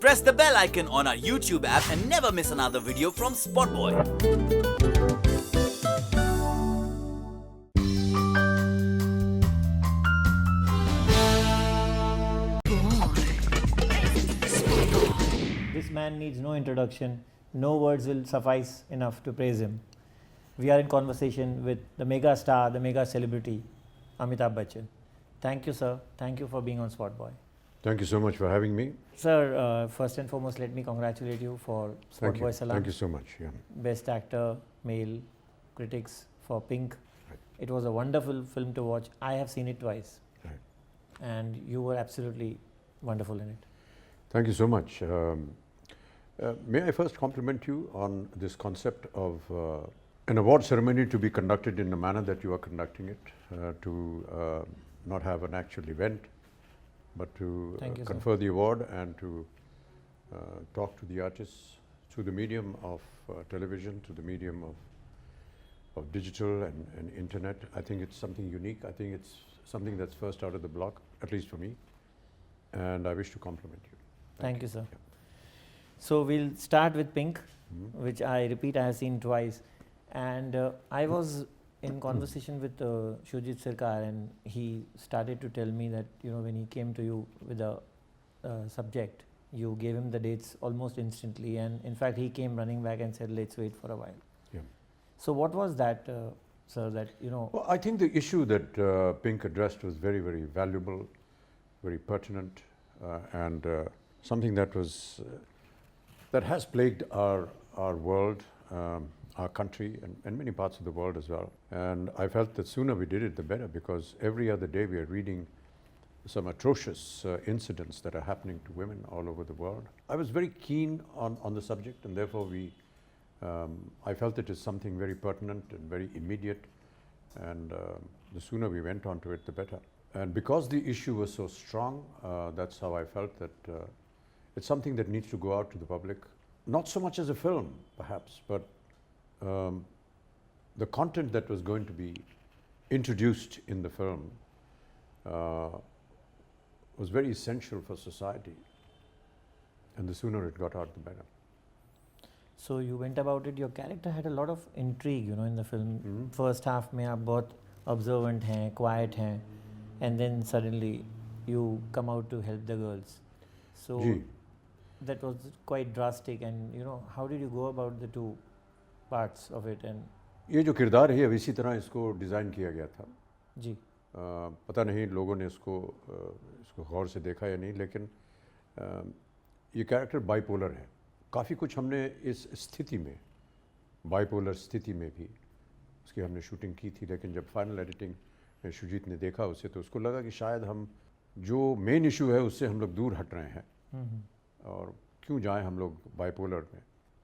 Press the bell icon on our YouTube app and never miss another video from SpotboyE. This man needs no introduction. No words will suffice enough to praise him. We are in conversation with the mega star, the mega celebrity, Amitabh Bachchan. Thank you, sir. Thank you for being on SpotboyE. Thank you so much for having me. Sir, first and foremost, let me congratulate you for SpotboyE Salam. Thank you so much. Yeah. Best actor, male, critics for Pink. Right. It was a wonderful film to watch. I have seen it twice. Right. And you were absolutely wonderful in it. Thank you so much. May I first compliment you on this concept of an award ceremony to be conducted in the manner that you are conducting it, to not have an actual event, but to confer the award and to talk to the artists through the medium of television, through the medium of digital and internet. I think it's something unique. I think it's something that's first out of the block, at least for me, and I wish to compliment you. Thank you, sir. Yeah. So we'll start with Pink, which I repeat I have seen twice, and I was in conversation with Shujit Sirkar, and he started to tell me that when he came to you with a subject, you gave him the dates almost instantly, and in fact he came running back and said, let's wait for a while. Yeah. So what was that, sir, that Well, I think the issue that Pink addressed was very, very valuable, very pertinent, and something that was that has plagued our world, our country, and many parts of the world as well. And I felt that sooner we did it, the better, because every other day we are reading some atrocious incidents that are happening to women all over the world. I was very keen on the subject, and therefore I felt it is something very pertinent and very immediate, and the sooner we went on to it, the better. And because the issue was so strong, that's how I felt that it's something that needs to go out to the public, not so much as a film, perhaps, but the content that was going to be introduced in the film was very essential for society, and the sooner it got out, the better. So you went about it. Your character had a lot of intrigue, in the film. First half में आप बहुत observant हैं, quiet हैं, and then suddenly you come out to help the girls. So that was quite drastic. And how did you go about the two parts of it? And ये जो किरदार है अब इसी तरह इसको डिज़ाइन किया गया था जी पता नहीं लोगों ने इसको गौर से देखा या नहीं, लेकिन ये कैरेक्टर बाइपोलर है. काफ़ी कुछ हमने इस स्थिति में, बाइपोलर स्थिति में भी उसकी हमने शूटिंग की थी, लेकिन जब फाइनल एडिटिंग में शुजीत ने देखा उसे, तो उसको लगा कि शायद हम जो मेन इशू है उससे हम लोग दूर हट रहे हैं, और क्यों जाएं हम लोग बाइपोलर में.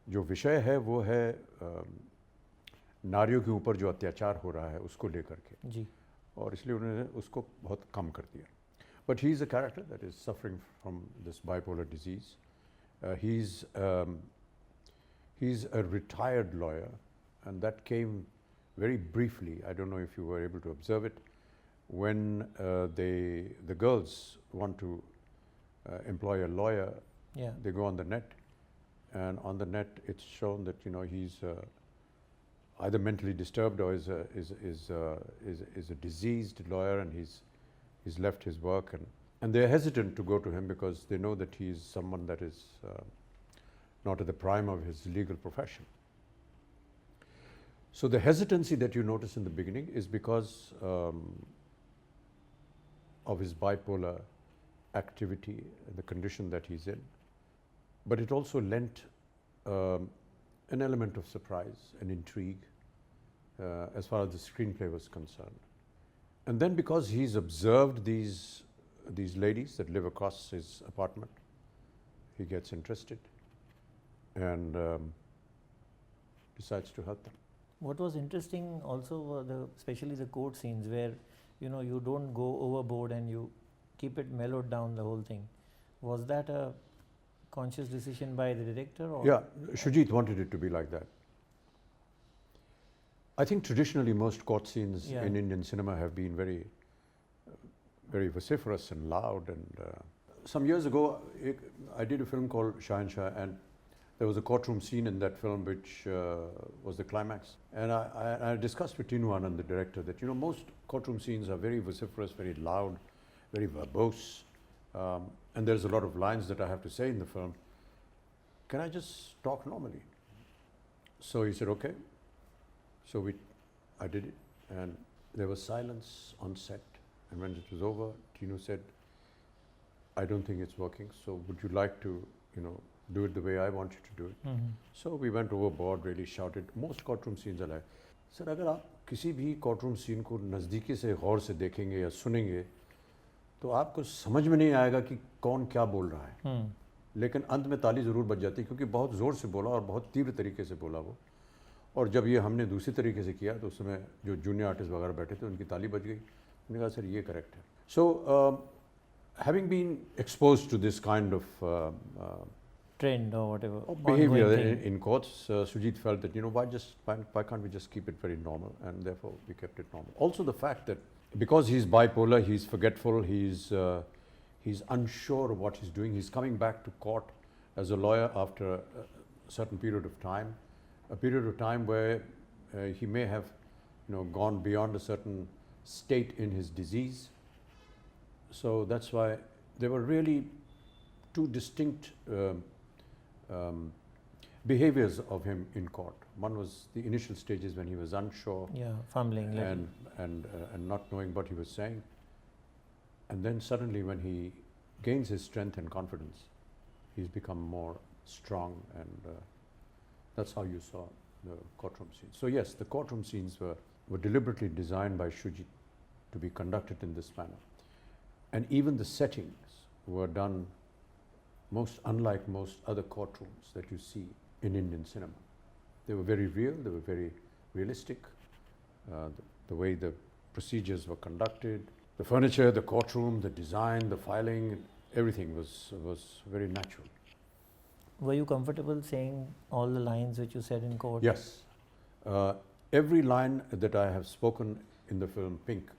जो विषय है वो है नारियों के ऊपर जो अत्याचार हो रहा है उसको लेकर के जी, और इसलिए उन्होंने उसको बहुत कम कर दिया. But he is a character that is suffering from this bipolar disease. He's a retired lawyer, and that came very briefly. I don't know if you were able to observe it. When the girls want to employ a lawyer, they go on the net, and on the net it's shown that he's either mentally disturbed or is a diseased lawyer, and he's left his work, and they're hesitant to go to him because they know that he's someone that is not at the prime of his legal profession. So the hesitancy that you notice in the beginning is because of his bipolar activity, the condition that he's in. But it also lent an element of surprise and intrigue as far as the screenplay was concerned. And then because he's observed these ladies that live across his apartment, he gets interested and decides to help them. What was interesting also were especially the court scenes where you don't go overboard and you keep it mellowed down, the whole thing. Was that a conscious decision by the director? Or? Yeah, Shujit wanted it to be like that. I think traditionally most court scenes in Indian cinema have been very vociferous and loud, and some years ago, I did a film called Shahanshah, and there was a courtroom scene in that film which was the climax. And I discussed with Tinu Anand, the director, that most courtroom scenes are very vociferous, very loud, very verbose, and there's a lot of lines that I have to say in the film. Can I just talk normally? So he said, okay. So I did it, and there was silence on set. And when it was over, Tinu said, I don't think it's working, so would you like to, do it the way I want you to do it? So we went overboard, really shouted. Most courtroom scenes are like, sir, अगर आप किसी भी courtroom scene को नज़दीकी से गौर से देखेंगे या सुनेंगे, तो आपको समझ में नहीं आएगा कि कौन क्या बोल रहा है, लेकिन अंत में ताली ज़रूर बज जाती है, क्योंकि बहुत ज़ोर से बोला और बहुत तीव्र तरीके से बोला वो. और जब ये हमने दूसरी तरीके से किया तो उस समय जो जूनियर आर्टिस्ट वगैरह बैठे थे उनकी ताली बज गई. उन्होंने कहा सर ये करेक्ट है. सो having been exposed to this kind of trend or whatever behavior in courts, Sujit felt that why can't we just keep it very normal, and therefore we kept it normal. Also the fact that because he's bipolar, he's forgetful, he's unsure of what he's doing. He's coming back to court as a lawyer after a certain period of time, where he may have gone beyond a certain state in his disease. So that's why there were really two distinct behaviors of him in court. One was the initial stages when he was unsure, fumbling, and not knowing what he was saying, and then suddenly when he gains his strength and confidence, he's become more strong, and that's how you saw the courtroom scenes. So yes, the courtroom scenes were deliberately designed by Shujit to be conducted in this manner. And even the settings were done most unlike most other courtrooms that you see in Indian cinema. They were very real, they were very realistic. The way the procedures were conducted, the furniture, the courtroom, the design, the filing, everything was very natural. Were you comfortable saying all the lines which you said in court? Yes. Every line that I have spoken in the film Pink,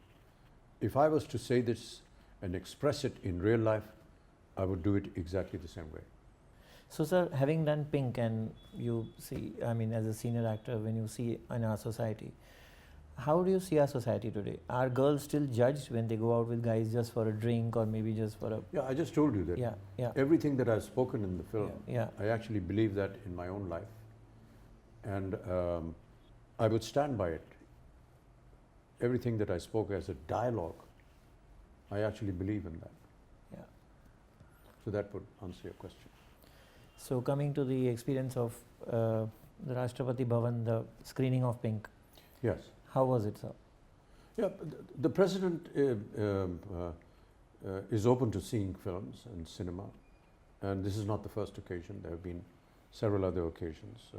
if I was to say this and express it in real life, I would do it exactly the same way. So sir, having done Pink, and you see, as a senior actor, when you see in our society, how do you see our society today? Are girls still judged when they go out with guys just for a drink or maybe just for a... Yeah, I just told you that. Everything that I've spoken in the film, I actually believe that in my own life. And I would stand by it. Everything that I spoke as a dialogue, I actually believe in that. So that would answer your question. So coming to the experience of the Rashtrapati Bhavan, the screening of Pink. Yes. How was it, sir? Yeah, the president is open to seeing films and cinema, and this is not the first occasion. There have been several other occasions.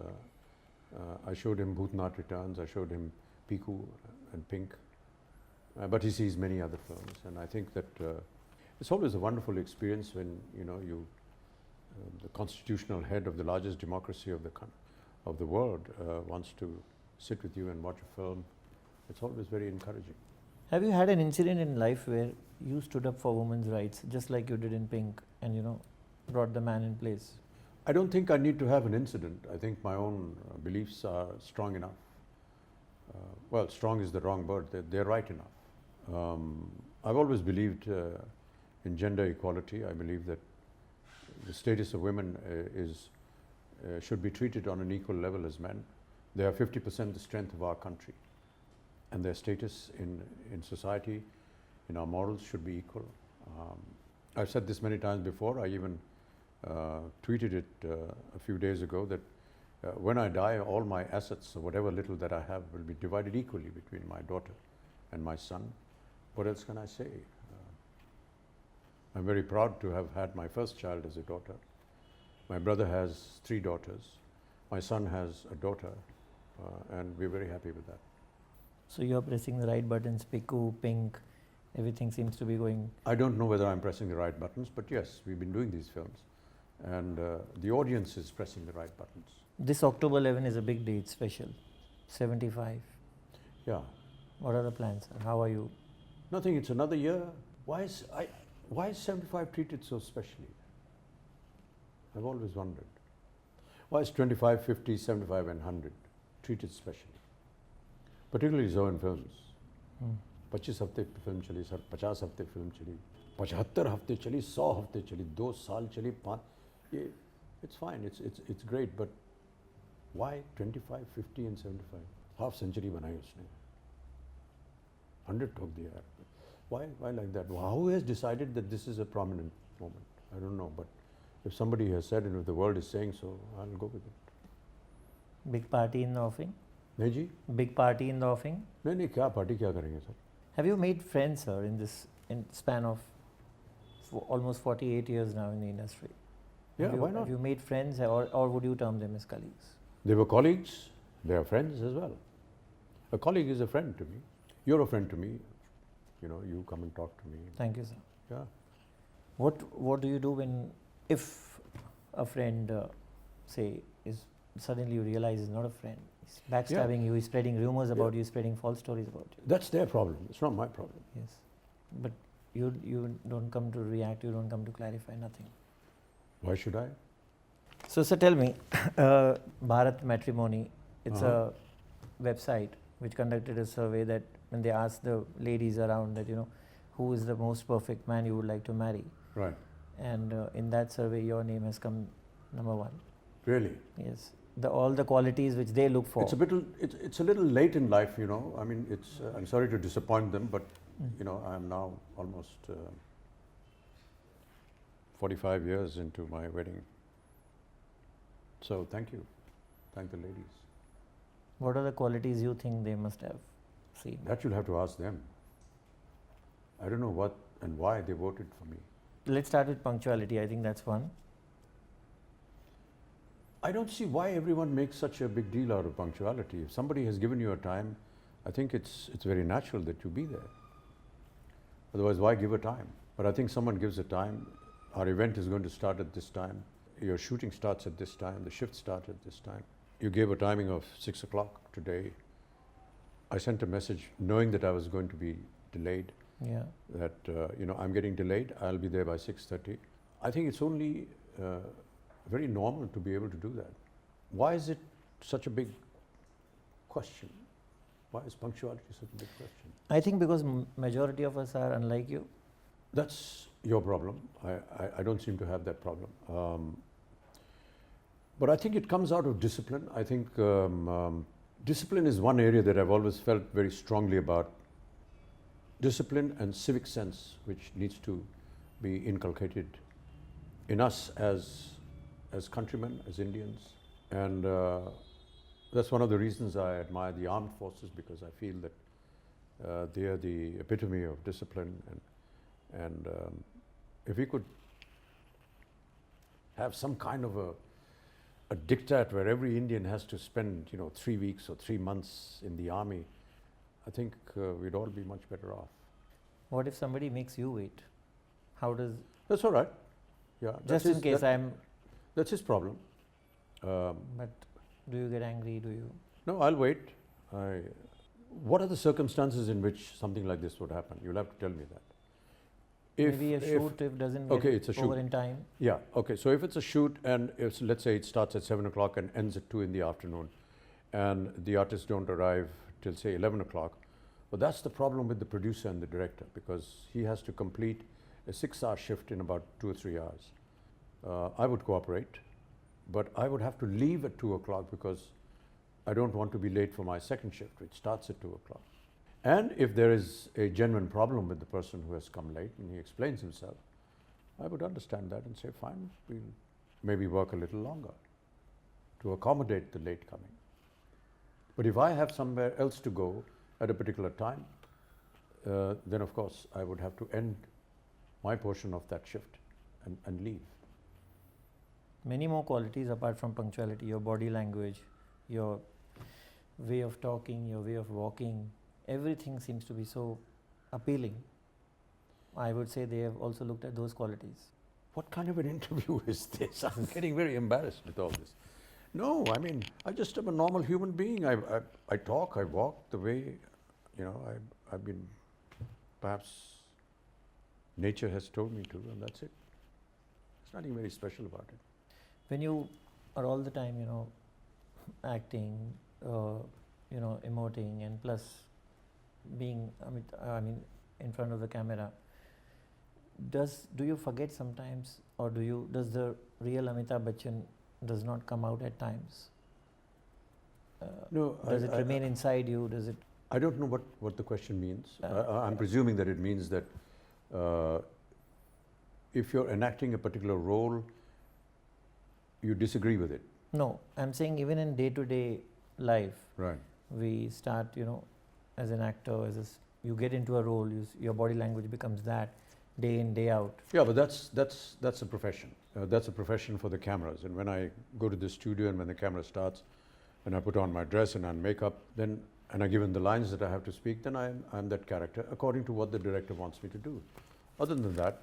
I showed him Bhootnath Returns, I showed him Piku and Pink, but he sees many other films, and I think that it's always a wonderful experience when the constitutional head of the largest democracy of the world wants to sit with you and watch a film. It's always very encouraging. Have you had an incident in life where you stood up for women's rights, just like you did in Pink, and brought the man in place? I don't think I need to have an incident. I think my own beliefs are strong enough. Well, strong is the wrong word. They're right enough. I've always believed in gender equality. I believe that the status of women should be treated on an equal level as men. They are 50% the strength of our country, and their status in society, in our morals, should be equal. I've said this many times before. I even tweeted it a few days ago that when I die, all my assets, or whatever little that I have, will be divided equally between my daughter and my son. What else can I say? I'm very proud to have had my first child as a daughter. My brother has 3 daughters. My son has a daughter, and we're very happy with that. So you're pressing the right buttons, Piku, Pink, everything seems to be going... I don't know whether I'm pressing the right buttons, but yes, we've been doing these films, and the audience is pressing the right buttons. This October 11 is a big date, special, 75. Yeah. What are the plans? How are you? Nothing, it's another year. Why is 75 treated so specially? I've always wondered. Why is 25, 50, 75 and 100 treated specially? Particularly so in films. 25 हफ्ते film चली sir, 50 हफ्ते film चली, 75 हफ्ते चली, 100 हफ्ते चली, 2 साल चली, 5, ये it's fine, it's great, but why 25, 50 and 75? Half century बनाई उसने, 100 ठोक दिया यार. Why like that? Who has decided that this is a prominent moment? I don't know, but if somebody has said and if the world is saying so, I'll go with it. Big party in the offing? नहीं जी, Big party in the offing? नहीं क्या party क्या करेंगे sir? Have you made friends, sir, in this span of almost 48 years now in the industry? Yeah, why not? Have you made friends, or would you term them as colleagues? They were colleagues, they are friends as well. A colleague is a friend to me. You're a friend to me. You know, you come and talk to me. Thank you, sir. Yeah. What do you do if a friend, say, is suddenly you realize is not a friend? He's backstabbing you, he's spreading rumors about you, spreading false stories about you. That's their problem. It's not my problem. Yes. But you don't come to react, you don't come to clarify, nothing. Why should I? So, sir, tell me, Bharat Matrimony, it's a website which conducted a survey that when they asked the ladies around that, who is the most perfect man you would like to marry? Right. And in that survey, your name has come number 1. Really? Yes. All the qualities which they look for. It's a little late in life, you know. I mean, I'm sorry to disappoint them, but you know, I'm now almost 45 years into my wedding. So thank you. Thank the ladies. What are the qualities you think they must have seen? That you'll have to ask them. I don't know what and why they voted for me. Let's start with punctuality. I think that's one. I don't see why everyone makes such a big deal out of punctuality. If somebody has given you a time, I think it's very natural that you be there. Otherwise, why give a time? But I think someone gives a time. Our event is going to start at this time. Your shooting starts at this time. The shift starts at this time. You gave a timing of 6 o'clock today. I sent a message knowing that I was going to be delayed. Yeah. That, you know, I'm getting delayed. I'll be there by 6:30. I think it's only very normal to be able to do that. Why is it such a big question? Why is punctuality such a big question? I think because majority of us are unlike you. That's your problem. I don't seem to have that problem. But I think it comes out of discipline. I think discipline is one area that I've always felt very strongly about. Discipline and civic sense, which needs to be inculcated in us as countrymen, as Indians. And that's one of the reasons I admire the armed forces, because I feel that they are the epitome of discipline. And if we could have some kind of a diktat where every Indian has to spend, 3 weeks or 3 months in the army, I think we'd all be much better off. What if somebody makes you wait? How does... That's all right. Yeah. Just in case That's his problem. But do you get angry? Do you... No, I'll wait. What are the circumstances in which something like this would happen? You'll have to tell me that. Maybe a shoot if doesn't get it's a over shoot. in time. Yeah, okay. So if it's a shoot and let's say it starts at 7 o'clock and ends at 2 in the afternoon, and the artists don't arrive till say 11 o'clock, well, that's the problem with the producer and the director, because he has to complete a 6-hour shift in about 2 or 3 hours. I would cooperate, but I would have to leave at 2 o'clock because I don't want to be late for my second shift, which starts at 2 o'clock. And if there is a genuine problem with the person who has come late and he explains himself, I would understand that and say, fine, we'll maybe work a little longer to accommodate the late coming. But if I have somewhere else to go at a particular time, then of course I would have to end my portion of that shift and leave. Many more qualities apart from punctuality, your body language, your way of talking, your way of walking, everything seems to be so appealing. I would say they have also looked at those qualities. What kind of an interview is this? I'm getting very embarrassed with all this. No, I mean, I just am a normal human being. I talk, I walk the way, I've been perhaps nature has told me to, and that's it. There's nothing very special about it. When you are all the time, acting, emoting, and plus being, in front of the camera, do you forget sometimes, or does the real Amitabh Bachchan does not come out at times? No, Does it remain inside you? Does it? I don't know what the question means. I'm presuming that it means that if you're enacting a particular role, you disagree with it. No, I'm saying even in day-to-day life, Right. we start, as an actor, you get into a role, your body language becomes that, day in, day out. Yeah, but that's a profession. That's a profession for the cameras. And when I go to the studio and when the camera starts, and I put on my dress and on makeup, and I given the lines that I have to speak, then I'm that character according to what the director wants me to do. Other than that,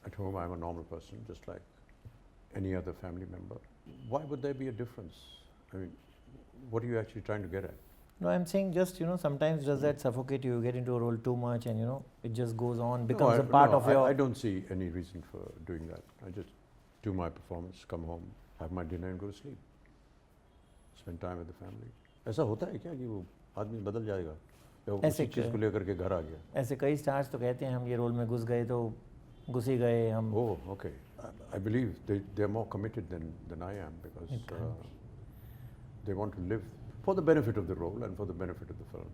at home I'm a normal person, just like any other family member. Why would there be a difference? I mean, what are you actually trying to get at? No, I'm saying just, sometimes does that suffocate you? You get into a role too much and, it just goes on, becomes a part of your... I don't see any reason for doing that. I just do my performance, come home, have my dinner and go to sleep. Spend time with the family. ऐसा होता है क्या कि वो आदमी बदल जाएगा या उसी चीज़ को लेकर के घर आ गया? ऐसे कई स्टार्स तो कहते हैं हम ये रोल में घुस गए तो घुस ही गए हम. Oh, okay. I believe they're more committed than I am because they want to live for the benefit of the role and for the benefit of the film.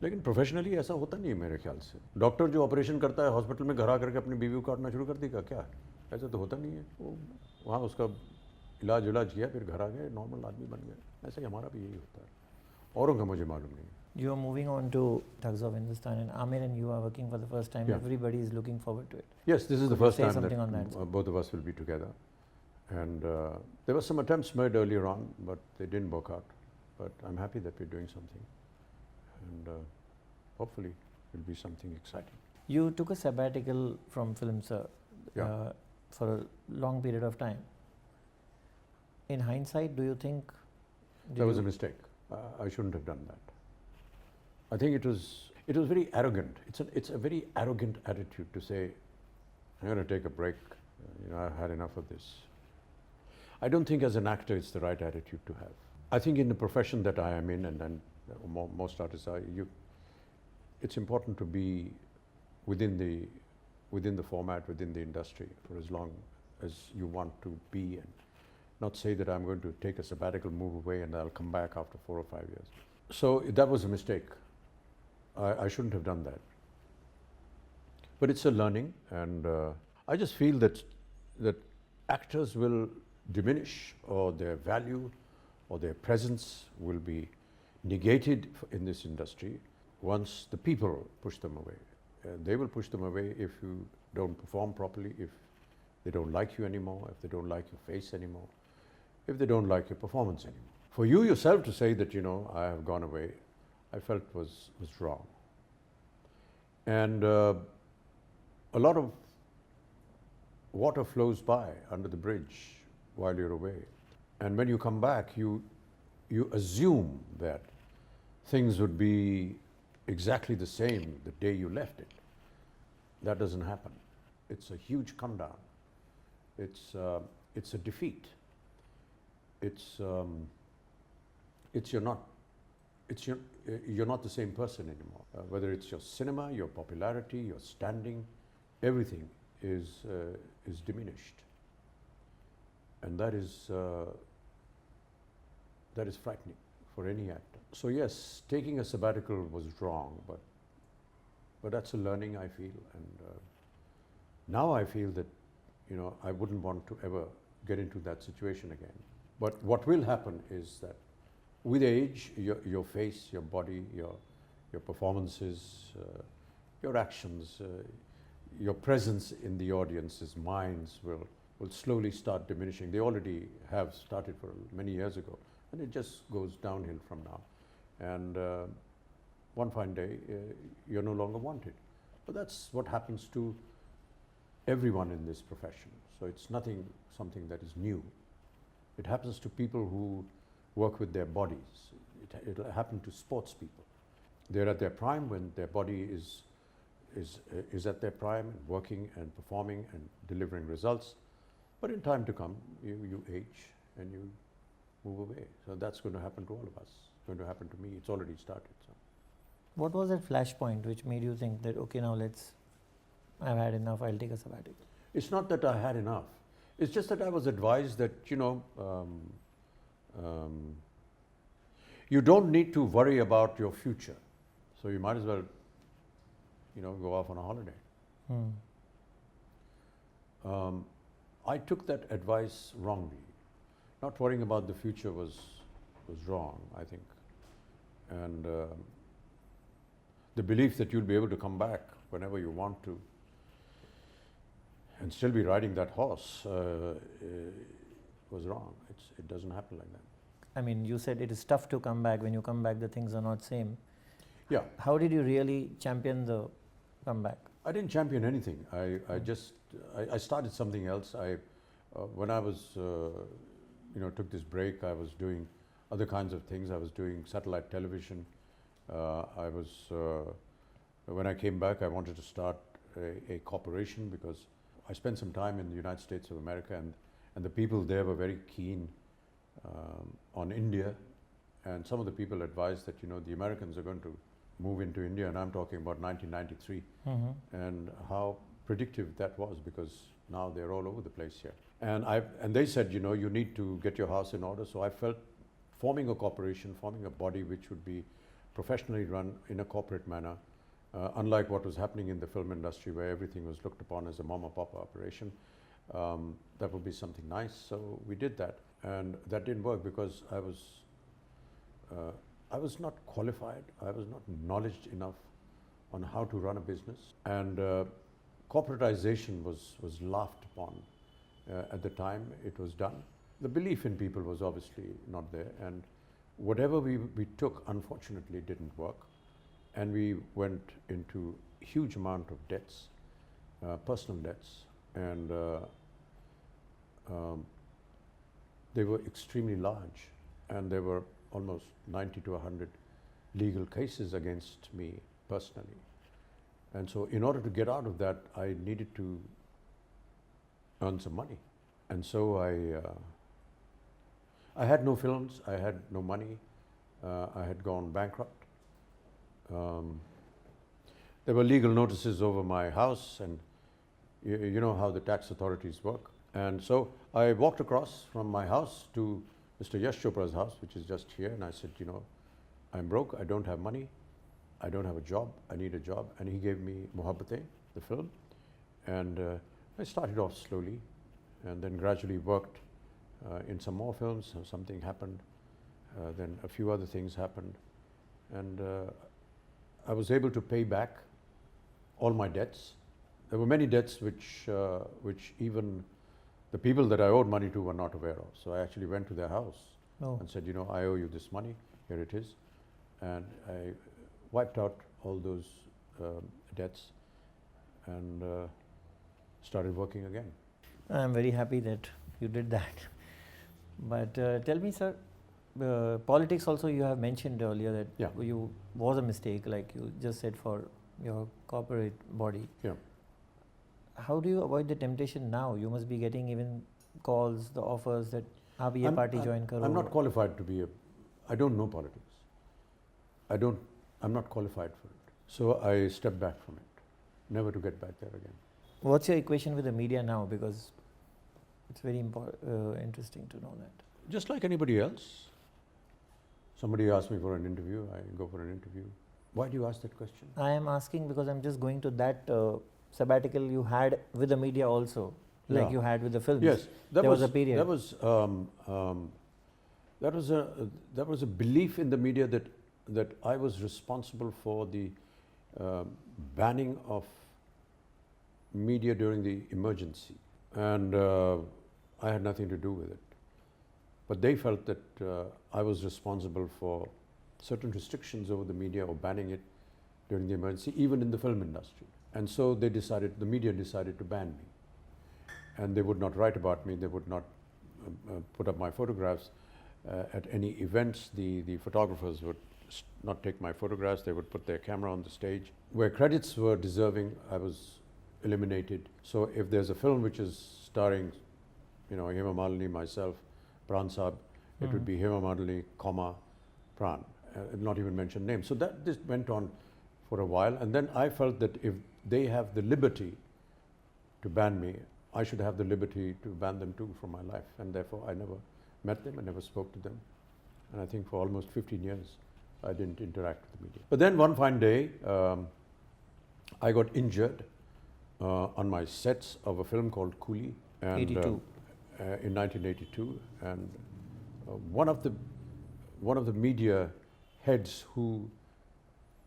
लेकिन प्रोफेशनली ऐसा होता नहीं है मेरे ख्याल से. डॉक्टर जो ऑपरेशन करता है हॉस्पिटल में घर आ करके अपनी बीवी को काटना शुरू कर देगा क्या? ऐसा तो होता नहीं है. वो वहाँ उसका इलाज किया फिर घर आ गए नॉर्मल आदमी बन गए. ऐसा ही हमारा भी यही होता है. औरों का मुझे मालूम नहीं. You are moving on to Thugs of Hindustan, and Amir and you are working for the first time. Yeah. Everybody is looking forward to it. Yes, this is the first say time something that, on that, both of us will be together. And there were some attempts made earlier on, but they didn't work out. But I'm happy that we're doing something. And hopefully it will be something exciting. You took a sabbatical from film, sir, Yeah. for a long period of time. In hindsight, do you think... That was a mistake. I shouldn't have done that. I think it was very arrogant. It's a very arrogant attitude to say, I'm going to take a break. I've had enough of this. I don't think as an actor it's the right attitude to have. I think in the profession that I am in, and most artists are, it's important to be within the format, within the industry for as long as you want to be, and not say that I'm going to take a sabbatical, move away, and I'll come back after 4 or 5 years. So that was a mistake. I shouldn't have done that. But it's a learning, and I just feel that actors will diminish, or their value or their presence will be negated in this industry once the people push them away. They will push them away if you don't perform properly, if they don't like you anymore, if they don't like your face anymore, if they don't like your performance anymore. For you yourself to say that, I have gone away, I felt was wrong. And a lot of water flows by under the bridge while you're away. And when you come back, you assume that things would be exactly the same the day you left it. That doesn't happen. It's a huge come down. It's a defeat. You're not the same person anymore. Whether it's your cinema, your popularity, your standing, everything is diminished, and that is frightening for any actor. So yes, taking a sabbatical was wrong, but that's a learning, I feel, and now I feel that I wouldn't want to ever get into that situation again. But what will happen is that with age, your face, your body, your performances, your actions, your presence in the audience's minds will slowly start diminishing. They already have started for many years ago, and it just goes downhill from now. And one fine day, you're no longer wanted. But that's what happens to everyone in this profession. So it's something that is new. It happens to people who work with their bodies. It'll happen to sports people. They're at their prime when their body is at their prime, and working and performing and delivering results. But in time to come, you age and you move away. So that's going to happen to all of us. It's going to happen to me. It's already started. So. What was that flashpoint which made you think that, okay, now I've had enough, I'll take a sabbatical? It's not that I had enough. It's just that I was advised that, you don't need to worry about your future. So you might as well, go off on a holiday. I took that advice wrongly. Not worrying about the future was wrong, I think. And the belief that you'll be able to come back whenever you want to and still be riding that horse was wrong. It doesn't happen like that. I mean, you said it is tough to come back. When you come back, the things are not same. Yeah. How did you really champion the comeback? I didn't champion anything. I started something else. When I was, took this break, I was doing other kinds of things. I was doing satellite television. When I came back, I wanted to start a corporation because I spent some time in the United States of America, and the people there were very keen on India. And some of the people advised that, the Americans are going to move into India, and I'm talking about 1993, and how predictive that was, because now they're all over the place here. And they said, you need to get your house in order. So I felt forming a corporation, forming a body which would be professionally run in a corporate manner, unlike what was happening in the film industry where everything was looked upon as a mom and pop operation. That would be something nice. So we did that, and that didn't work because I was not qualified. I was not knowledgeable enough on how to run a business, and corporatization was laughed upon at the time it was done. The belief in people was obviously not there, and whatever we took, unfortunately, didn't work, and we went into huge amount of debts, personal debts, and they were extremely large, and there were almost 90 to 100 legal cases against me personally. And so in order to get out of that, I needed to earn some money. And so I had no films, I had no money, I had gone bankrupt. There were legal notices over my house, and you know how the tax authorities work. And so I walked across from my house to Mr. Yash Chopra's house, which is just here, and I said, I'm broke, I don't have money, I don't have a job, I need a job. And he gave me Mohabbatein, the film, and I started off slowly, and then gradually worked in some more films. Something happened, then a few other things happened, and I was able to pay back all my debts. There were many debts which even the people that I owed money to were not aware of. So I actually went to their house and said, I owe you this money, here it is. And I wiped out all those debts and started working again. I'm very happy that you did that. But tell me, sir, politics also you have mentioned earlier that you was a mistake, like you just said, for your corporate body. Yeah. How do you avoid the temptation now? You must be getting even calls, the offers that आप ये party join करो. I'm not qualified to be I don't know politics. I'm not qualified for it. So I stepped back from it, never to get back there again. What's your equation with the media now? Because it's very interesting to know that. Just like anybody else. Somebody asks me for an interview, I go for an interview. Why do you ask that question? I am asking because I'm just going to that sabbatical you had with the media also, like you had with the films. Yes, there was a period. That was a belief in the media that I was responsible for the banning of media during the emergency, and I had nothing to do with it. But they felt that I was responsible for certain restrictions over the media or banning it during the emergency, even in the film industry. And so the media decided to ban me. And they would not write about me, they would not put up my photographs at any events. The photographers would not take my photographs. They would put their camera on the stage. Where credits were deserving, I was eliminated. So if there's a film which is starring, Hema Malini, myself, Pran Saab, it would be Hema Malini, Pran, not even mention names. So this went on for a while, and then I felt that if they have the liberty to ban me, I should have the liberty to ban them too from my life, and therefore I never met them, I never spoke to them, and I think for almost 15 years I didn't interact with the media. But then one fine day, I got injured on my sets of a film called Coolie, and 82. In 1982, and one of the media heads who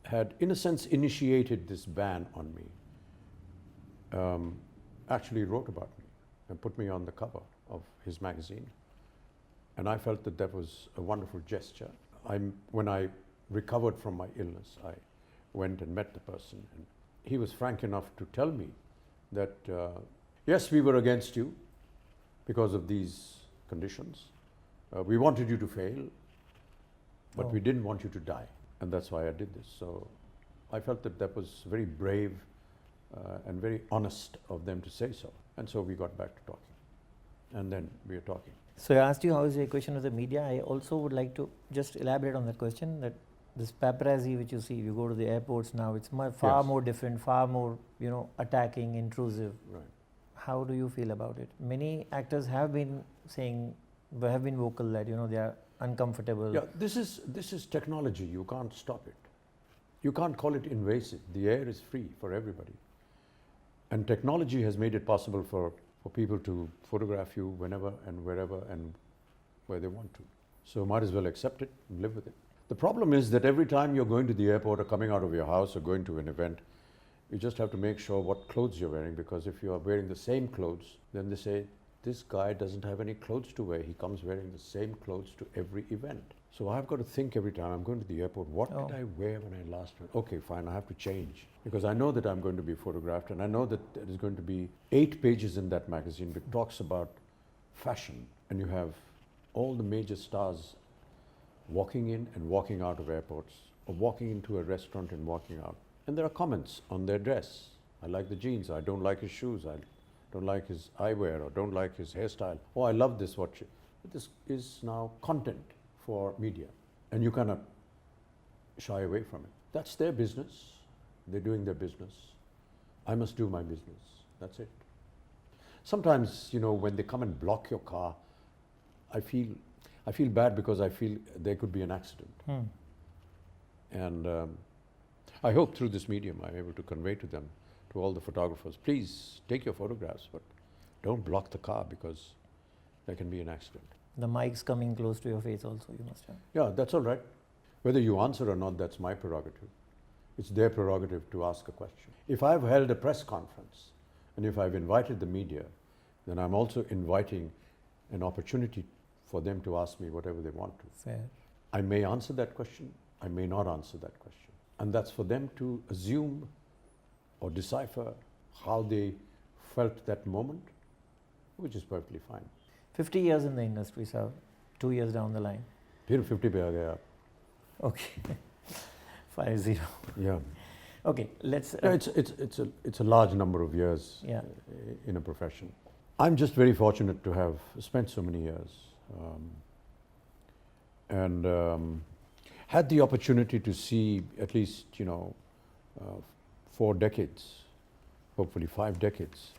had, in a sense, initiated this ban on me, actually wrote about me and put me on the cover of his magazine. And I felt that that was a wonderful gesture. When I recovered from my illness, I went and met the person, and he was frank enough to tell me that, yes, we were against you because of these conditions. We wanted you to fail, but we didn't want you to die. And that's why I did this. So I felt that that was very brave and very honest of them to say so. And so we got back to talking. And then we are talking. So I asked you how is the equation of the media. I also would like to just elaborate on that question, that this paparazzi which you see, you go to the airports now, it's far more different, far more, attacking, intrusive. Right. How do you feel about it? Many actors have been vocal that, they are uncomfortable. Yeah, this is technology. You can't stop it. You can't call it invasive. The air is free for everybody. And technology has made it possible for people to photograph you whenever and wherever and where they want to. So might as well accept it and live with it. The problem is that every time you're going to the airport or coming out of your house or going to an event, you just have to make sure what clothes you're wearing, because if you are wearing the same clothes, then they say, this guy doesn't have any clothes to wear. He comes wearing the same clothes to every event. So I've got to think every time I'm going to the airport, what did I wear when I last went? Okay, fine, I have to change. Because I know that I'm going to be photographed, and I know that there is going to be 8 pages in that magazine that talks about fashion. And you have all the major stars walking in and walking out of airports, or walking into a restaurant and walking out. And there are comments on their dress. I like the jeans, I don't like his shoes, I don't like his eyewear, or don't like his hairstyle. Oh, I love this watch. But this is now content for media, and you cannot shy away from it. That's their business. They're doing their business. I must do my business. That's it. Sometimes, when they come and block your car, I feel bad, because I feel there could be an accident. And I hope through this medium I'm able to convey to them, to all the photographers, please take your photographs, but don't block the car, because there can be an accident. The mic's coming close to your face also, you must have. Yeah, that's all right. Whether you answer or not, that's my prerogative. It's their prerogative to ask a question. If I've held a press conference, and if I've invited the media, then I'm also inviting an opportunity for them to ask me whatever they want to. Fair. I may answer that question, I may not answer that question. And that's for them to assume or decipher how they felt that moment, which is perfectly fine. 50 years in the industry, sir. 2 years down the line. Phir 50 pe aa gaya. Okay. 50. Yeah. Okay, let's... Yeah, it's a large number of years in a profession. I'm just very fortunate to have spent so many years and had the opportunity to see at least 4 decades, hopefully 5 decades,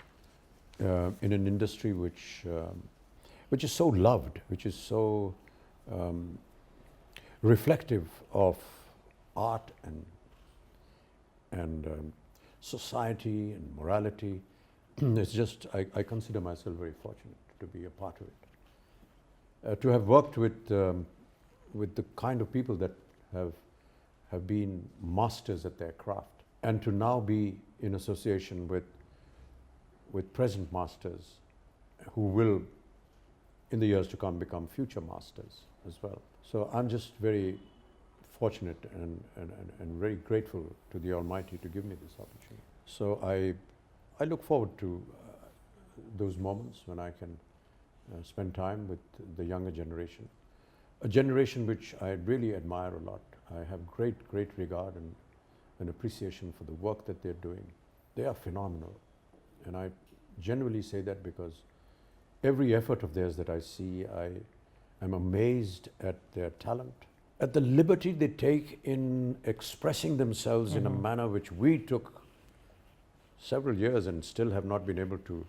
in an industry which is so loved, which is so reflective of art and society and morality. It's just, I consider myself very fortunate to be a part of it. To have worked with the kind of people that have been masters at their craft, and to now be in association with present masters who will, in the years to come, become future masters as well. So I'm just very fortunate and very grateful to the Almighty to give me this opportunity. So I look forward to those moments when I can spend time with the younger generation, a generation which I really admire a lot. I have great regard and appreciation for the work that they're doing. They are phenomenal. And I genuinely say that because every effort of theirs that I see, I am amazed at their talent, at the liberty they take in expressing themselves in a manner which we took several years and still have not been able to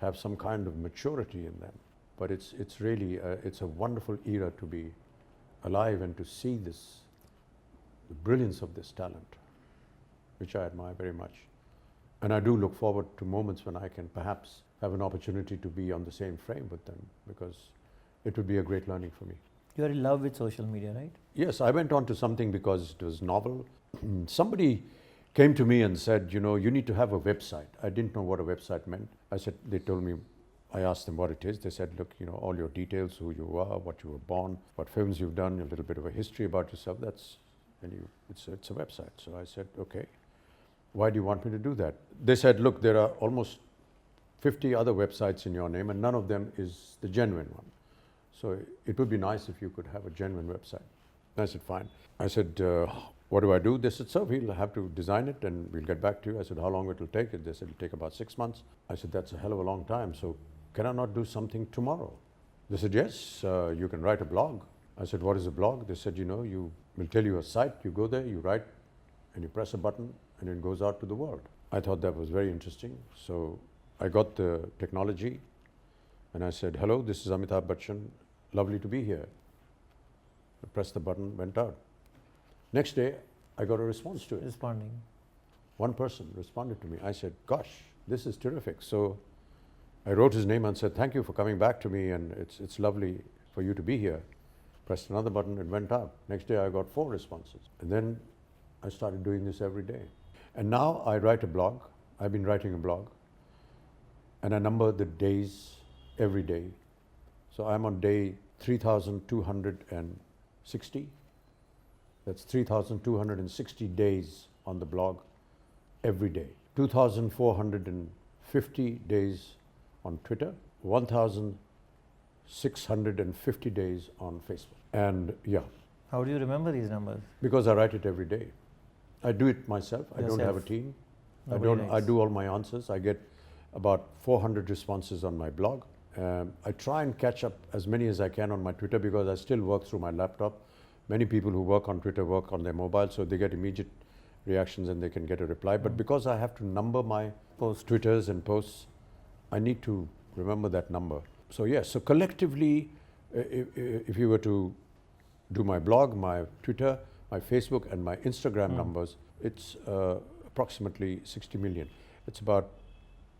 have some kind of maturity in them. But it's really, it's a wonderful era to be alive and to see this, the brilliance of this talent, which I admire very much. And I do look forward to moments when I can perhaps have an opportunity to be on the same frame with them, because it would be a great learning for me. You are in love with social media, right? Yes, I went on to something because it was novel. Somebody came to me and said, you know, you need to have a website. I didn't know what a website meant. They told me, I asked them what it is. They said, look, you know, all your details, who you are, what you were born, what films you've done, a little bit of a history about yourself. It's a website. So I said, okay, why do you want me to do that? They said, look, there are almost 50 other websites in your name and none of them is the genuine one. So it would be nice if you could have a genuine website. I said, fine. I said, what do I do? They said, sir, we'll have to design it and we'll get back to you. I said, how long it will take? They said, it'll take about 6 months. I said, that's a hell of a long time. So can I not do something tomorrow? They said, yes, you can write a blog. I said, what is a blog? They said, you know, we'll tell you a site. You go there, you write, and you press a button, and it goes out to the world. I thought that was very interesting. So I got the technology, and I said, hello, this is Amitabh Bachchan. Lovely to be here. I pressed the button, went out. Next day, I got a response to it. Responding. One person responded to me. I said, gosh, this is terrific. So I wrote his name and said, thank you for coming back to me, and it's lovely for you to be here. Pressed another button, it went out. Next day, I got 4 responses. And then I started doing this every day. And now I write a blog. I've been writing a blog. And I number the days every day. So I'm on day 3,260. That's 3,260 days on the blog every day. 2,450 days on Twitter, 1,650 days on Facebook. And yeah. How do you remember these numbers? Because I write it every day. I do it myself. I don't have a team. I do all my answers. I get about 400 responses on my blog. I try and catch up as many as I can on my Twitter because I still work through my laptop. Many people who work on Twitter work on their mobile, so they get immediate reactions and they can get a reply. But because I have to number my Twitters and posts, I need to remember that number. So yes, so collectively, if you were to do my blog, my Twitter, my Facebook and my Instagram numbers, it's approximately 60 million. It's about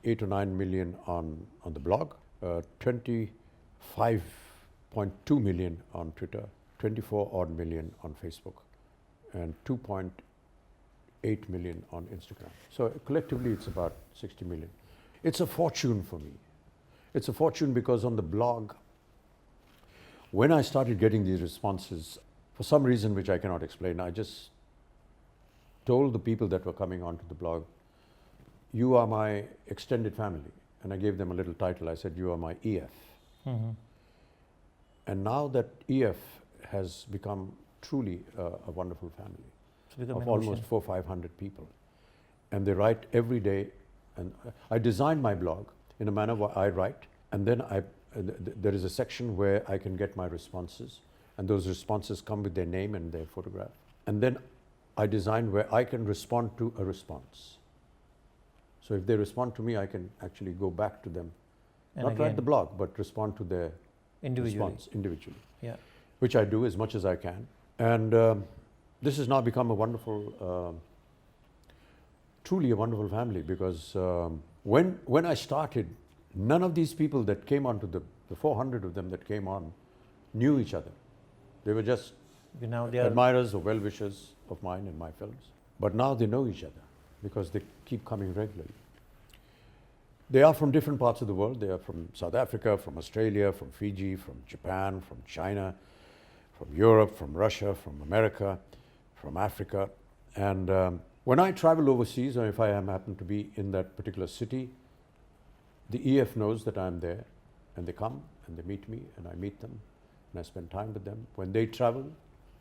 8 or 9 million on the blog, 25.2 million on Twitter, 24 odd million on Facebook, and 2.8 million on Instagram. So collectively it's about 60 million. It's a fortune for me. It's a fortune because on the blog, when I started getting these responses, for some reason which I cannot explain, I just told the people that were coming onto the blog, you are my extended family. And I gave them a little title. I said, you are my EF. Mm-hmm. And now that EF has become truly a wonderful family of almost 400 or 500 people. And they write every day. And I designed my blog in a manner where I write, and then there is a section where I can get my responses, and those responses come with their name and their photograph. And then I designed where I can respond to a response. So if they respond to me, I can actually go back to them, and not write the blog, but respond to their response individually. Yeah. Which I do as much as I can. And this has now become a wonderful, truly a wonderful family, because when I started, none of these people that came onto the 400 of them that came on knew each other. They were just admirers or well-wishers of mine and my films. But now they know each other because they keep coming regularly. They are from different parts of the world. They are from South Africa, from Australia, from Fiji, from Japan, from China, from Europe, from Russia, from America, from Africa. And when I travel overseas, or if I happen to be in that particular city, the EF knows that I'm there, and they come and they meet me, and I meet them. and I spend time with them. When they travel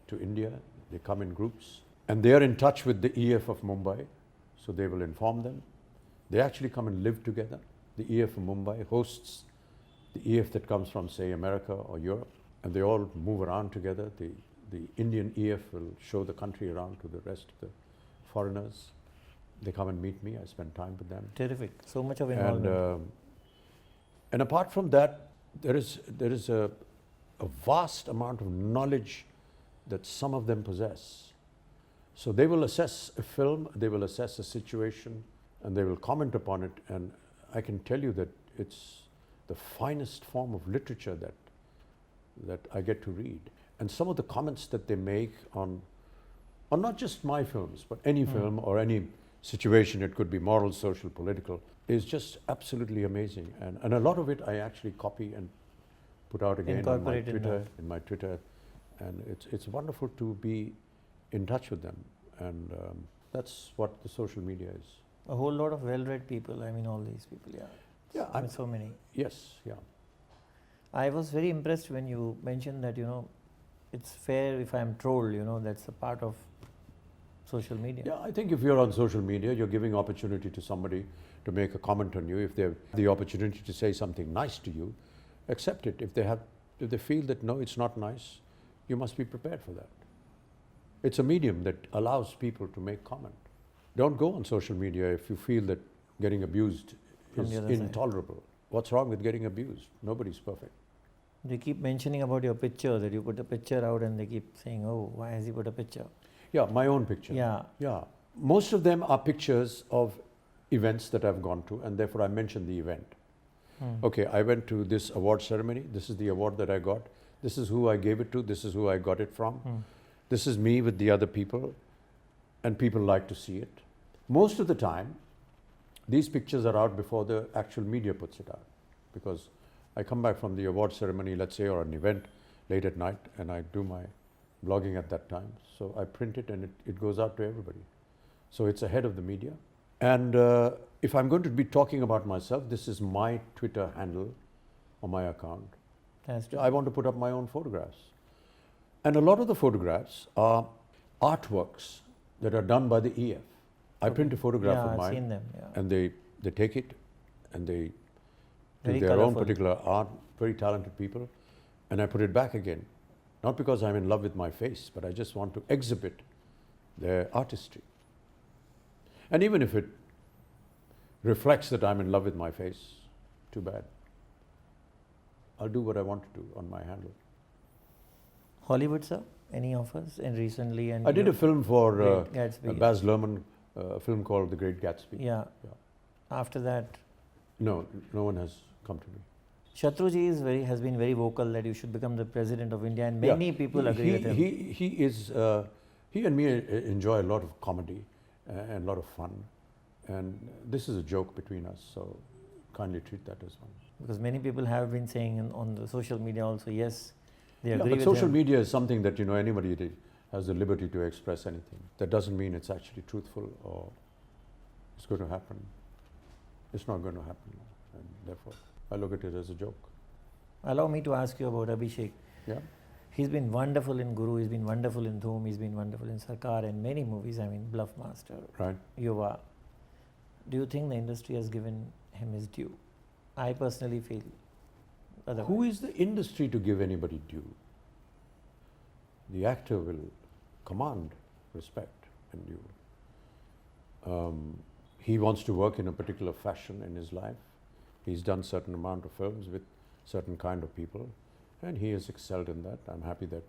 to India, they come in groups, and they are in touch with the EF of Mumbai, so they will inform them. They actually come and live together. The EF of Mumbai hosts the EF that comes from, say, America or Europe, and they all move around together. The Indian EF will show the country around to the rest of the foreigners. They come and meet me. I spend time with them. Terrific. So much of involvement. And apart from that, there is a vast amount of knowledge that some of them possess. So they will assess a film, they will assess a situation, and they will comment upon it. And I can tell you that it's the finest form of literature that I get to read. And some of the comments that they make on not just my films, but any film or any situation, it could be moral, social, political, is just absolutely amazing. And a lot of it I actually copy and put out again on my Twitter, and it's wonderful to be in touch with them, and that's what the social media is. A whole lot of well-read people, I mean all these people, yeah. Yeah, I mean, so many. Yes, yeah. I was very impressed when you mentioned that, it's fair if I'm trolled, that's a part of social media. Yeah, I think if you're on social media, you're giving opportunity to somebody to make a comment on you. If they have the opportunity to say something nice to you, accept it. If they feel that no, it's not nice, you must be prepared for that. It's a medium that allows people to make comment. Don't go on social media if you feel that getting abused is intolerable. What's wrong with getting abused? Nobody's perfect. They keep mentioning about your picture, that you put a picture out and they keep saying, oh, why has he put a picture? Yeah, my own picture. Yeah. Yeah. Most of them are pictures of events that I've gone to, and therefore I mention the event. Okay, I went to this award ceremony. This is the award that I got. This is who I gave it to. This is who I got it from. This is me with the other people, and people like to see it. Most of the time, these pictures are out before the actual media puts it out, because I come back from the award ceremony, let's say, or an event late at night, and I do my blogging at that time. So I print it, and it goes out to everybody. So it's ahead of the media. And if I'm going to be talking about myself, this is my Twitter handle or my account. I want to put up my own photographs. And a lot of the photographs are artworks that are done by the EF. I print a photograph of mine, I've seen them, and they take it, and they do Very their colourful. own particular art, very talented people, and I put it back again. Not because I'm in love with my face, but I just want to exhibit their artistry. And even if it reflects that I'm in love with my face, too bad. I'll do what I want to do on my handle. Hollywood, sir? Any offers? And recently? And I did a film for Great Gatsby. Baz Luhrmann, a film called The Great Gatsby. Yeah. After that? No one has come to me. Shatrujee has been very vocal that you should become the president of India, and many people agree with him. He and me enjoy a lot of comedy and a lot of fun, and this is a joke between us, so kindly treat that as one. Because many people have been saying on the social media also, yes, they agree but with social him. media is something that anybody has the liberty to express anything. That doesn't mean it's actually truthful or it's going to happen. It's not going to happen, and therefore I look at it as a joke. Allow me to ask you about Abhishek. Yeah. He's been wonderful in Guru, he's been wonderful in Dhoom, he's been wonderful in Sarkar and many movies, I mean Bluff Master, Right. Yuva. Do you think the industry has given him his due? I personally feel otherwise. Who is the industry to give anybody due? The actor will command respect and due. He wants to work in a particular fashion in his life. He's done certain amount of films with certain kind of people, and he has excelled in that. I'm happy that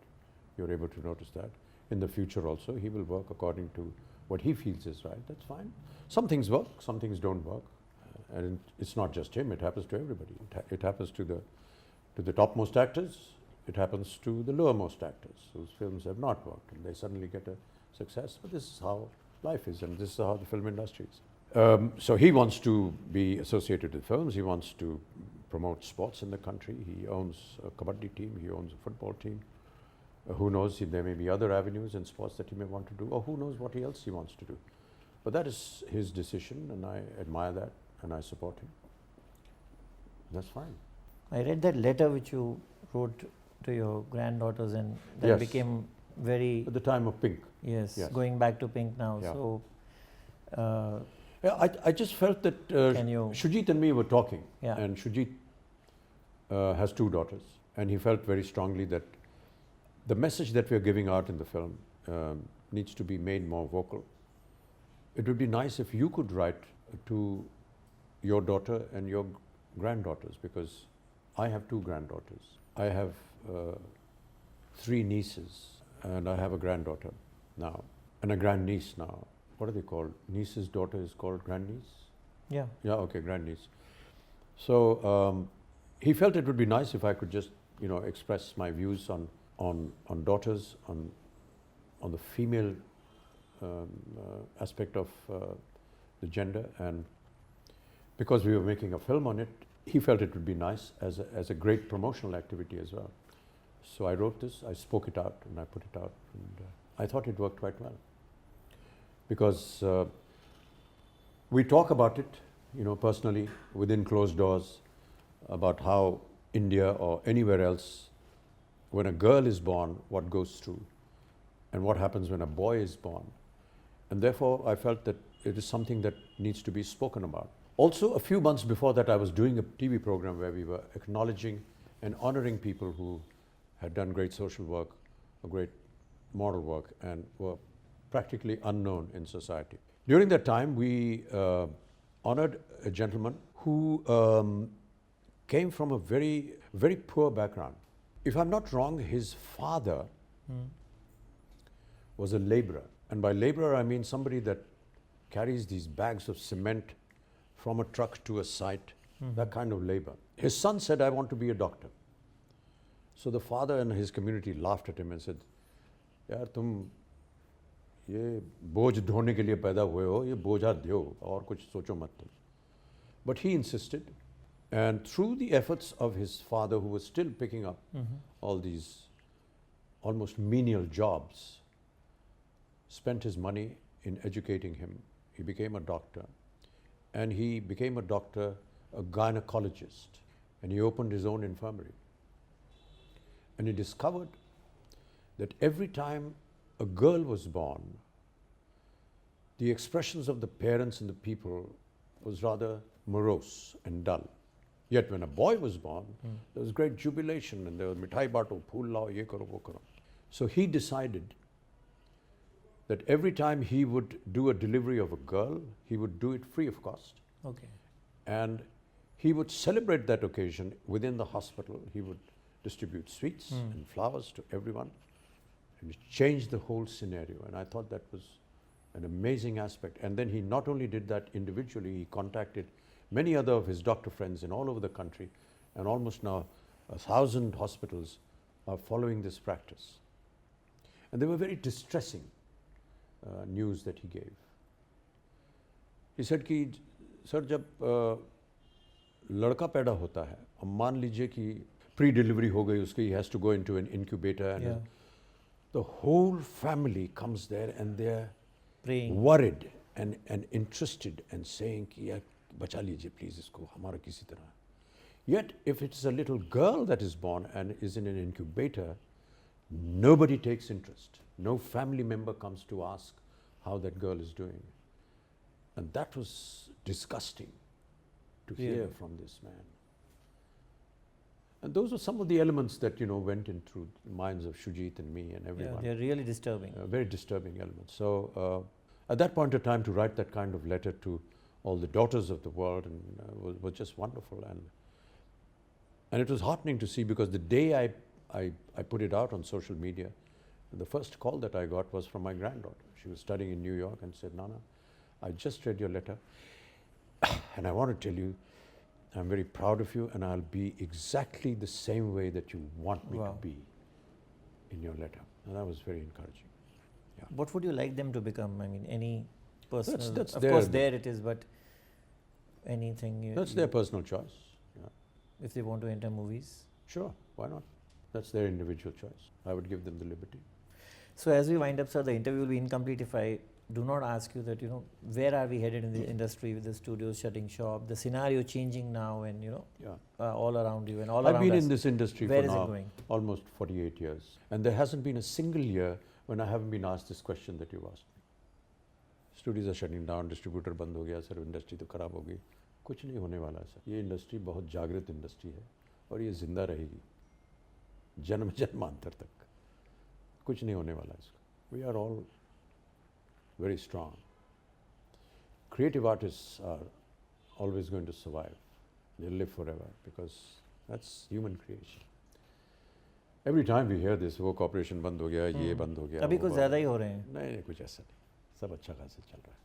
you're able to notice that. In the future also, he will work according to what he feels is right. That's fine. Some things work, some things don't work. And it's not just him, it happens to everybody. It happens to the topmost actors, it happens to the lowermost actors whose films have not worked, and they suddenly get a success. But this is how life is, and this is how the film industry is. So he wants to be associated with films, he wants to promote sports in the country. He owns a kabaddi team, he owns a football team. Who knows, there may be other avenues in sports that he may want to do, or who knows what else he wants to do. But that is his decision, and I admire that, and I support him. That's fine. I read that letter which you wrote to your granddaughters, and that Yes. became very At the time of Pink. yes, Yes. going back to Pink now. Yeah. So uh, Yeah, I just felt that Can you- Shujit and me were talking, Yeah. and Shujit has 2 daughters, and he felt very strongly that the message that we are giving out in the film needs to be made more vocal. It would be nice if you could write to your daughter and your granddaughters, because I have 2 granddaughters. I have 3 nieces, and I have a granddaughter now, and a grandniece now. What are they called? Niece's daughter is called grandniece? yeah, Yeah, okay, grandniece. So he felt it would be nice if I could just, express my views on daughters, on the female aspect of the gender, and because we were making a film on it, he felt it would be nice as a great promotional activity as well. So I wrote this, I spoke it out, and I put it out, and I thought it worked quite well. Because we talk about it, personally, within closed doors, about how India or anywhere else, when a girl is born, what goes through, and what happens when a boy is born. And therefore, I felt that it is something that needs to be spoken about. Also, a few months before that, I was doing a TV program where we were acknowledging and honoring people who had done great social work, or great moral work, and were practically unknown in society. During that time, we honored a gentleman who came from a very, very poor background. If I'm not wrong, his father was a laborer. And by laborer, I mean somebody that carries these bags of cement from a truck to a site, that kind of labor. His son said, I want to be a doctor. So the father and his community laughed at him and said, यार तुम ये बोझ ढोने के लिए पैदा हुए हो, ये बोझा दो और कुछ सोचो मत तुम. But he insisted, and through the efforts of his father, who was still picking up all these almost menial jobs, spent his money in educating him. He became a doctor, and he became a doctor, a gynecologist, and he opened his own infirmary. And he discovered that every time a girl was born, the expressions of the parents and the people was rather morose and dull. Yet when a boy was born, there was great jubilation, and there was mithai bato, phool lao, ye karo, wo karo. So he decided that every time he would do a delivery of a girl, he would do it free of cost. okay, And he would celebrate that occasion within the hospital. He would distribute sweets and flowers to everyone, and it changed the whole scenario. And I thought that was an amazing aspect. And then he not only did that individually, he contacted many other of his doctor friends in all over the country, and almost now 1,000 hospitals are following this practice. And they were very distressing news that he gave. He said कि sir जब लड़का पैदा होता है, अब मान लीजिए कि प्री डिलीवरी हो गई उसकी, he has to go into an incubator, and yeah, the whole family comes there, and they're praying. worried and interested and saying कि यार बचा लीजिए प्लीज इसको हमारा किसी तरह. Yet if it's a little girl that is born and is in an incubator, nobody takes interest. No family member comes to ask how that girl is doing. And that was disgusting to hear Really? from this man. And those were some of the elements that went in through the minds of Shujit and me and Yeah, everyone. they're really disturbing. Very disturbing elements. So at that point of time, to write that kind of letter to all the daughters of the world and was just wonderful. And it was heartening to see, because the day I put it out on social media, the first call that I got was from my granddaughter. She was studying in New York and said, Nana, I just read your letter, and I want to tell you, I'm very proud of you, and I'll be exactly the same way that you want me Wow. to be in your letter. And that was very encouraging. What would you like them to become? I mean, any personal. that's of their- course, there it is, but anything. That's their personal choice. Yeah. If they want to enter movies. Sure, why not? That's their individual choice. I would give them the liberty. So as we wind up, sir, the interview will be incomplete if I do not ask you that, where are we headed in the industry with the studios shutting shop, the scenario changing now, and all around you and all I've around been us. in this industry Where for is it now going? almost 48 years, and there hasn't been a single year when I haven't been asked this question that you've asked me. Studios are shutting down, distributor बंद हो गया, sir industry तो खराब हो गई. कुछ नहीं होने वाला है सर. ये इंडस्ट्री बहुत जागृत इंडस्ट्री है और ये जिंदा रहेगी जन्म जन्मांतर तक. कुछ नहीं होने वाला इसको. We are all very strong. Creative artists are always going to survive. They'll live forever because that's human creation. Every time we hear this, वो कॉर्पोरेशन बंद हो गया, ये बंद हो गया. अभी कुछ ज़्यादा ही हो रहे हैं. नहीं, कुछ ऐसा नहीं. सब अच्छा खासा चल रहा है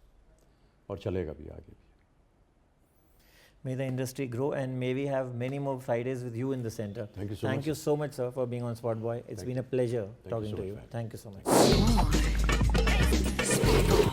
और चलेगा भी आगे भी. May the industry grow and may we have many more Fridays with you in the center. Thank you so much. Thank you so much, sir, for being on SpotboyE. It's been a pleasure Thank you talking so to much, you. man. Thank you so much.